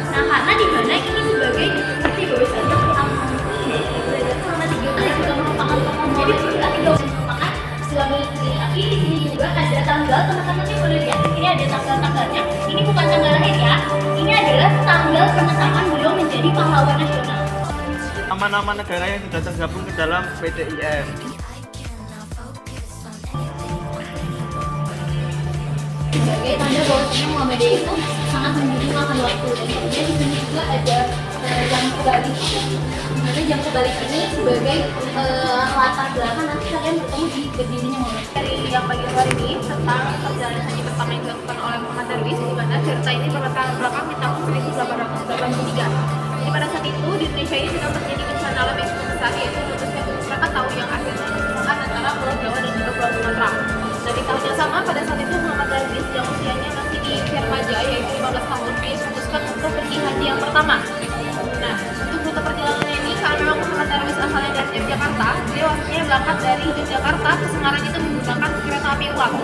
Nah, karena di mana ini sebagai bukti bahwasanya Al-Mahdi ini belajar selama 3 bulan juga merupakan tokoh Maulid, ketika 3 bulan merupakan suami istri. Tapi di sini juga ada tanggal, teman-temannya boleh lihat. Ini ada tanggal-tanggalnya. Ini bukan tanggal lahir ya. Ini adalah tanggal penetapan beliau menjadi pahlawan nasional. Nama-nama negara yang sudah tergabung ke dalam PTIM. Sebagai tanda bahwasanya Muhammadiyah itu sangat menjunjung akan waktu. Dan kemudian di sini juga ada jam kebalik. Dimana jam kebalik ini sebagai latar belakang nanti kalian bertemu di berdirinya Muhammadiyah. Dari yang bagian luar ini tentang perjalanan haji pertama yang dilakukan oleh Muhammad Darwis, di mana cerita ini berlatar belakang di tahun 1883. Jadi pada saat itu di Indonesia ini sedang terjadi bencana alam yang cukup besar, yaitu meletusnya gunung Krakatau yang akhirnya menghubungkan antara Pulau Jawa dan juga Pulau Sumatera. Dan di tahun yang sama pada saat itu Muhammad Darwis yang usianya masih di usia remaja yaitu 15 tahun, dia memutuskan untuk pergi haji yang pertama. Nah, untuk rute perjalanannya ini karena memang Muhammad Darwis asalnya dari Yogyakarta, dia waktunya berangkat dari Yogyakarta ke Semarang itu menggunakan kereta api uap.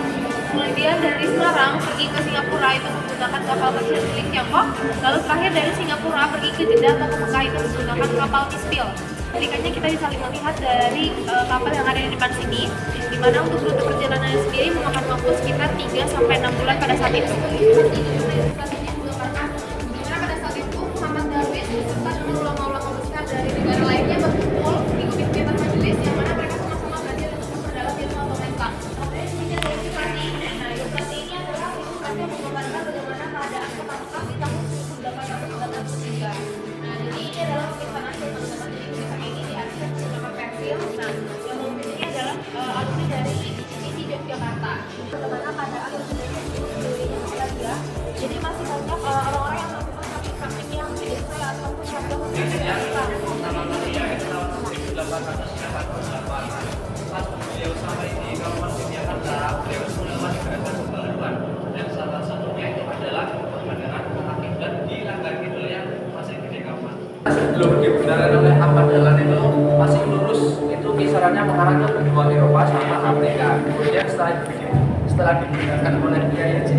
Kemudian dari Semarang pergi ke Singapura itu menggunakan kapal kecil milik Tiongkok. Lalu terakhir dari Singapura pergi ke Jeddah atau ke Mekah itu menggunakan kapal Mispil. Ketikanya kita bisa melihat dari kapal yang ada di depan sini, di mana untuk rute perjalanannya sendiri memakan waktu sekitar 3-6 bulan pada saat itu. Dimana pada saat itu Muhammad Darwis beserta dengan ulama-ulama besar dari negara lainnya berkumpul di atas majelis yang mana mereka sama-sama belajar untuk memperdalam ilmu otomatika. Nah, ilustrasi ini adalah ilustrasi yang menggambarkan bagaimana keadaan kota Mekah di tahun 1883. Nah, jadi ini adalah lukisan asli teman-teman. Jadi lukisan ini diarsip menggunakan pensil. Nah, yang melukis ini adalah alumni dari ITB Yogyakarta. Bagaimana keadaan sebenarnya dia. Jadi masih banyak orang-orang yang melakukan praktik yang biasa ataupun contoh Pertama kali ya itu tahun 1888. Pas beliau sampai di Kabupaten Jakarta, beliau menemukan gerakan pembaruan dan salah satunya itu adalah kebenaran akibat dilanggar gitu yang masih gede kapan. Sebelum dibenarkan oleh Ahmad Dahlan itu masih lurus, itu kisarannya mengarah ke benua Eropa sama Afrika. Kemudian setelah digunakan oleh Kiai Haji